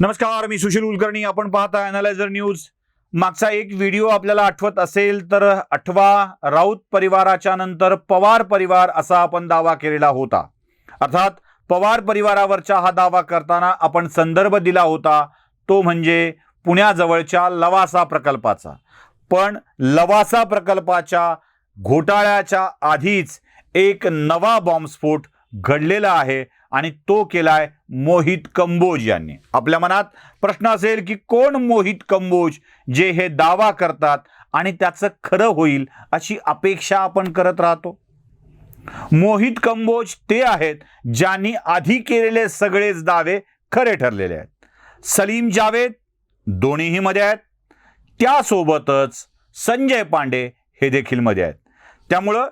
नमस्कार, मी सुशील कुलकर्णी. आपण पाहता एनालायझर न्यूज. मागचा एक व्हिडिओ आपल्याला आठवत असेल तर आठवा राऊत परिवाराच्या नंतर पवार परिवार असा आपण दावा केलेला होता. अर्थात पवार परिवारावरचा हा दावा करताना आपण संदर्भ दिला होता तो म्हणजे पुण्याजवळच्या लवासा प्रकल्पाचा. पण लवासा प्रकल्पाच्या घोटाळ्याच्या आधीच एक नवा बॉम्बस्फोट घडलेला आहे आणि तो केलाय मोहित कंबोज यांनी. आपल्या मनात प्रश्न असेल की कोण मोहित कंबोज जे हे दावा करतात आणि त्याचं खरं होईल अशी अपेक्षा आपण करत राहतो. मोहित कंबोज ते आहेत ज्यांनी आधी केलेले सगळेच दावे खरे ठरलेले आहेत. सलीम जावेद दोन्हीही मध्ये आहेत, त्यासोबतच संजय पांडे हे देखील मध्ये आहेत. त्यामुळं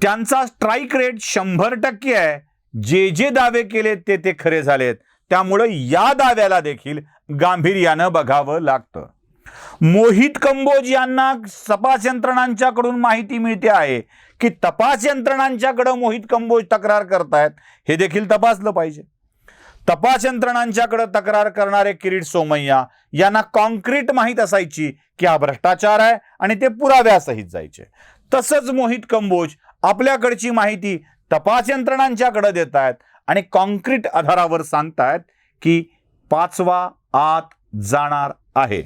त्यांचा स्ट्राईक रेट 100% आहे. जे दावे केले ते खरे झालेत. त्यामुळे या दाव्याला देखील गांभीर्यानं बघावं लागतं. मोहित कंबोज यांना तपास यंत्रणांच्याकडून माहिती मिळते आहे की तपास यंत्रणांच्याकडे मोहित कंबोज तक्रार करतायत, हे देखील तपासलं पाहिजे. तपास यंत्रणांच्याकडे तक्रार करणारे किरीट सोमय्या यांना कॉन्क्रीट माहीत असायची की हा भ्रष्टाचार आहे आणि ते पुराव्यासहित जायचे. तसंच मोहित कंबोज आपल्याकडची माहिती तपास यंत्रणांच्याकडे देत आहेत आणि कॉन्क्रीट आधारावर सांगतायत की 5वा आत जाणार आहे.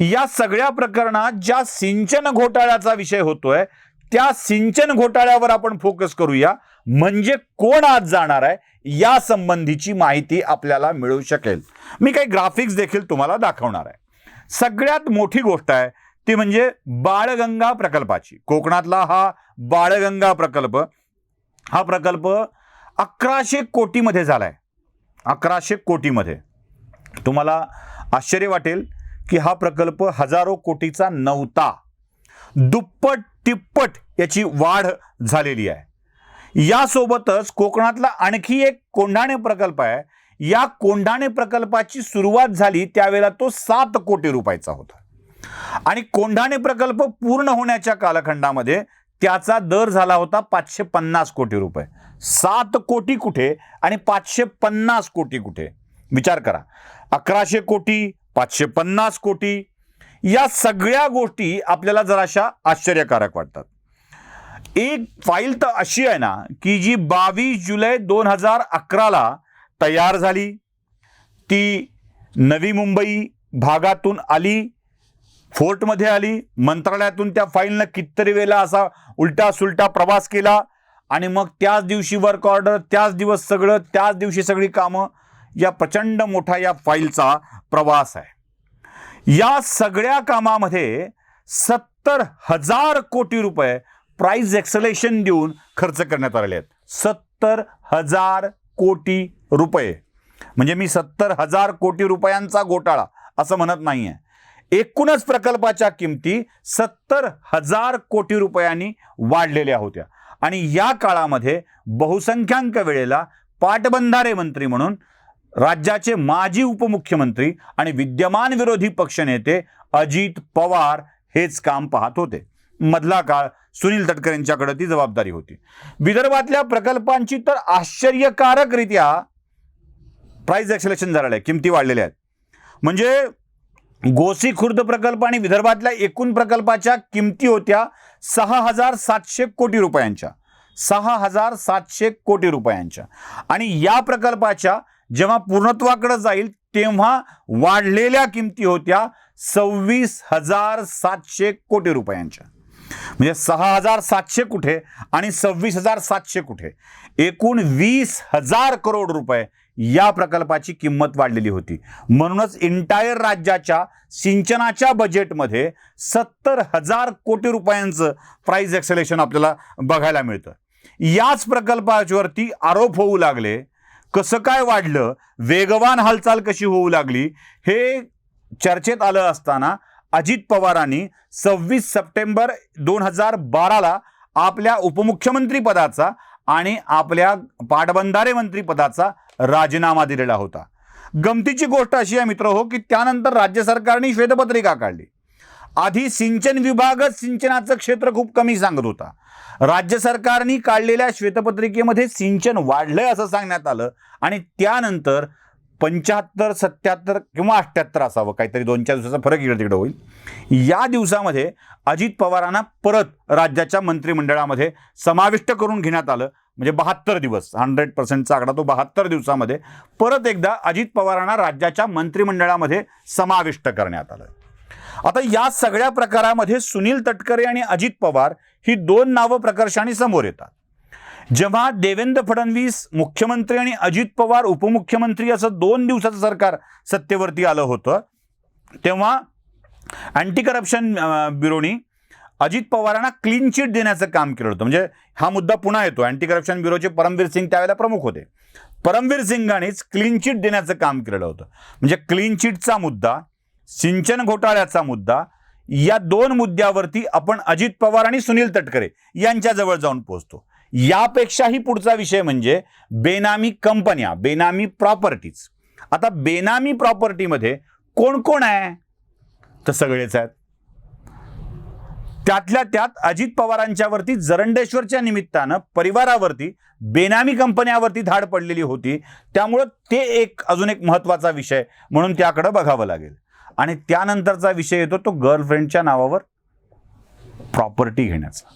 या सगळ्या प्रकरणात ज्या सिंचन घोटाळ्याचा विषय होतोय त्या सिंचन घोटाळ्यावर आपण फोकस करूया, म्हणजे कोण आत जाणार आहे या संबंधीची माहिती आपल्याला मिळू शकेल. मी काही ग्राफिक्स देखील तुम्हाला दाखवणार आहे. सगळ्यात मोठी गोष्ट आहे ती म्हणजे बाळगंगा प्रकल्पाची. कोकणातला हा बाळगंगा प्रकल्प, हा प्रकल्प 1100 कोटीमध्ये झालाय. 1100 कोटीमध्ये. तुम्हाला आश्चर्य वाटेल की हा प्रकल्प हजारो कोटीचा नव्हता. दुप्पट तिप्पट याची वाढ झालेली आहे. यासोबतच कोकणातला आणखी एक कोंढाणे प्रकल्प आहे. या कोंढाणे प्रकल्पाची सुरुवात झाली त्यावेळेला तो 7 कोटी रुपयाचा होता आणि कोंढाणे प्रकल्प पूर्ण होण्याच्या कालखंडामध्ये त्याचा दर झाला होता 550 कोटी रुपये. 7 कोटी कुठे आणि 550 कोटी कुठे, विचार करा. 1100 कोटी, 550 कोटी, या सगळ्या गोष्टी आपल्याला जराशा आश्चर्यकारक वाटतात. एक फाईल तर अशी आहे ना की जी 22 जुलै 2011ला तयार झाली. ती नवी मुंबई भागातून आली, फोर्टमध्ये आली. मंत्रालयातून त्या फाईलनं कितीतरी वेळेला असा उलटा सुलटा प्रवास केला आणि मग त्याच दिवशी वर्क ऑर्डर, त्याच दिवस सगळं, त्याच दिवशी सगळी कामं. या प्रचंड मोठा या फाईलचा प्रवास आहे. या सगळ्या कामामध्ये 70,000 कोटी रुपये प्राइस एक्सलेशन देऊन खर्च करण्यात आलेले आहेत. 70,000 कोटी रुपये. म्हणजे मी 70,000 कोटी रुपयांचा घोटाळा असं म्हणत नाहीये. एकूणच प्रकल्पाच्या किमती 70,000 कोटी रुपयांनी वाढलेल्या होत्या आणि या काळामध्ये बहुसंख्याक वेळेला पाटबंधारे मंत्री म्हणून राज्याचे माजी उपमुख्यमंत्री आणि विद्यमान विरोधी पक्षनेते अजित पवार हेच काम पाहत होते. मधला काळ सुनील तटकरे यांच्याकडे ती जबाबदारी होती. विदर्भातल्या प्रकल्पांची तर आश्चर्यकारकरित्या प्राइस एक्सलेशन झालेलं आहे, किमती वाढलेल्या आहेत. म्हणजे गोसी खुर्द प्रकल्प आणि विदर्भातल्या एकूण प्रकल्पाच्या किमती होत्या 6,700 कोटी रुपयांच्या. 6,700 कोटी रुपयांच्या. आणि या प्रकल्पाच्या जेव्हा पूर्णत्वाकडे जाईल तेव्हा वाढलेल्या किमती होत्या 26,700 कोटी रुपयांच्या. म्हणजे 6,700 कुठे आणि 26,700 कुठे, एकूण 20,000 करोड रुपये या प्रकल्पाची किंमत वाढलेली होती. म्हणूनच इंटायर राज्याच्या सिंचनाच्या बजेटमध्ये 70,000 कोटी रुपयांचं प्राइस एक्सलेशन आपल्याला बघायला मिळतं. याच प्रकल्पावरती आरोप होऊ लागले. कसं काय वाढलं, वेगवान हालचाल कशी होऊ लागली हे चर्चेत आलं असताना अजित पवारांनी 26 सप्टेंबर 2012ला आपल्या उपमुख्यमंत्री पदाचा आणि आपल्या पाटबंधारे मंत्री पदाचा राजीनामा दिलेला होता. गमतीची गोष्ट अशी आहे मित्र हो की त्यानंतर राज्य सरकारने श्वेतपत्रिका काढली. आधी सिंचन विभागच सिंचनाचं क्षेत्र खूप कमी सांगत होता. राज्य सरकारने काढलेल्या श्वेतपत्रिकेमध्ये सिंचन वाढलंय असं सांगण्यात आलं आणि त्यानंतर 75, 77 किंवा 78 असावं, काहीतरी 2-4 दिवसाचा फरक इकडे तिकडे होईल. या दिवसामध्ये अजित पवारांना परत राज्याच्या मंत्रिमंडळामध्ये समाविष्ट करून घेण्यात आलं. म्हणजे 72 दिवस, 100%चा आकडा तो 72 दिवसामध्ये परत एकदा अजित पवारांना राज्याच्या मंत्रिमंडळामध्ये समाविष्ट करण्यात आलं. आता या सगळ्या प्रकारामध्ये सुनील तटकरे आणि अजित पवार ही दोन नावं प्रकर्षाने समोर येतात. जेव्हा देवेंद्र फडणवीस मुख्यमंत्री आणि अजित पवार उपमुख्यमंत्री असं 2 दिवसाचं सरकार सत्तेवरती आलं होतं, तेव्हा अँटी करप्शन ब्युरोनी अजित पवारांना क्लीन चिट देण्याचं काम केलं होतं. म्हणजे हा मुद्दा पुन्हा येतो. अँटी करप्शन ब्युरोचे परमवीर सिंग त्यावेळेला प्रमुख होते. परमवीर सिंगांनीच क्लीन चिट देण्याचं काम केलेलं होतं. म्हणजे क्लीन चिटचा मुद्दा, सिंचन घोटाळ्याचा मुद्दा, या 2 मुद्द्यावरती आपण अजित पवार आणि सुनील तटकरे यांच्याजवळ जाऊन पोहोचतो. यापेक्षाही पुढचा विषय म्हणजे बेनामी कंपन्या, बेनामी प्रॉपर्टीज. आता बेनामी प्रॉपर्टीमध्ये कोण कोण आहे? तर सगळेच आहेत. त्यातल्या त्यात अजित पवारांच्यावरती जरंडेश्वरच्या निमित्तानं परिवारावरती बेनामी कंपन्यावरती धाड पडलेली होती. त्यामुळं ते अजून एक महत्त्वाचा विषय म्हणून त्याकडे बघावं लागेल. आणि त्यानंतरचा विषय येतो तो गर्लफ्रेंडच्या नावावर प्रॉपर्टी घेण्याचा.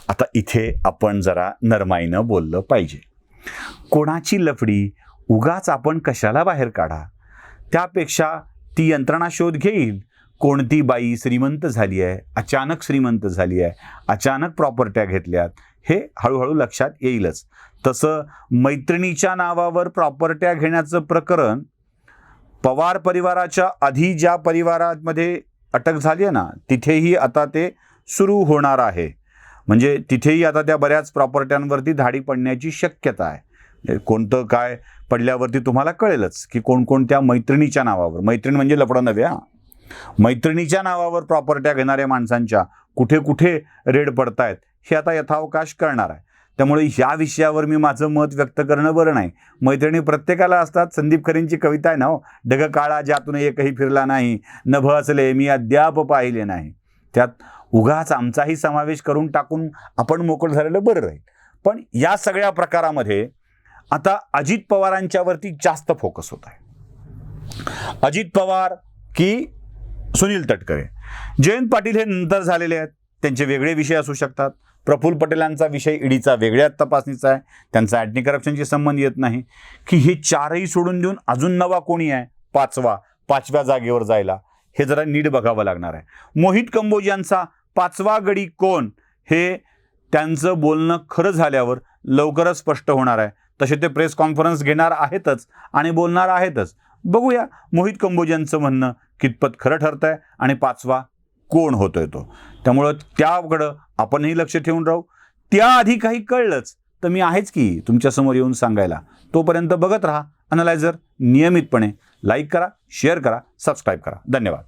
आता इथे आपण जरा नरमाईनं बोललं पाहिजे. कोणाची लफडी उगाच आपण कशाला बाहेर काढा, त्यापेक्षा ती यंत्रणा शोध घेईल. कोणती बाई श्रीमंत झाली आहे, अचानक श्रीमंत झाली आहे, अचानक प्रॉपर्ट्या घेतल्यात, हे हळूहळू लक्षात येईलच. तसं मैत्रिणीच्या नावावर प्रॉपर्ट्या घेण्याचं प्रकरण पवार परिवाराच्या आधी ज्या परिवारामध्ये अटक झाली आहे ना, तिथेही आता ते सुरू होणार आहे. म्हणजे तिथेही आता त्या बऱ्याच प्रॉपर्ट्यांवरती धाडी पडण्याची शक्यता आहे. कोणतं काय पडल्यावरती तुम्हाला कळेलच की कोणकोणत्या मैत्रिणीच्या नावावर, मैत्रीण म्हणजे लफडं नव्हे, मैत्रिणीच्या नावावर प्रॉपर्ट्या घेणाऱ्या माणसांच्या कुठे कुठे रेड पडतायत हे आता यथावकाश करणार आहे. त्यामुळे ह्या विषयावर मी माझं मत व्यक्त करणं बरं नाही. मैत्रिणी प्रत्येकाला असतात. संदीप खरेंची कविता आहे ना, ढग काळा ज्यातून एकही फिरला नाही, नभ असले मी अद्याप पाहिले नाही. त्यात उगाच आमचाही समावेश करून टाकून आपण मोकळं झालेलं बरं राहील. पण या सगळ्या प्रकारामध्ये आता अजित पवारांच्यावरती जास्त फोकस होत आहे. अजित पवार की सुनील तटकरे? जयंत पाटील हे नंतर झालेले आहेत, त्यांचे वेगळे विषय असू शकतात. प्रफुल्ल पटेलांचा विषय ईडीचा वेगळ्या तपासणीचा आहे, त्यांचा अँटी करप्शनशी संबंध येत नाही. की हे 4ही सोडून देऊन अजून नवा कोणी आहे 5व्या जागेवर जायला, हे जरा नीट बघावं लागणार आहे. मोहित कंबोजियांचा 5वा गडी कोण हे त्यांचं बोलणं खरं झाल्यावर लवकरच स्पष्ट होणार आहे. तसे ते प्रेस कॉन्फरन्स घेणार आहेतच आणि बोलणार आहेतच. बघूया मोहित कंबोजियांचं म्हणणं कितपत खरं ठरतंय आणि 5वा कोण होतोय तो. त्यामुळं त्याकडं आपणही लक्ष ठेवून राहू. त्याआधी काही कळलंच तर मी आहेच की तुमच्यासमोर येऊन सांगायला. तोपर्यंत बघत राहा अॅनालायझर. नियमितपणे लाईक करा, शेअर करा, सबस्क्राईब करा. धन्यवाद.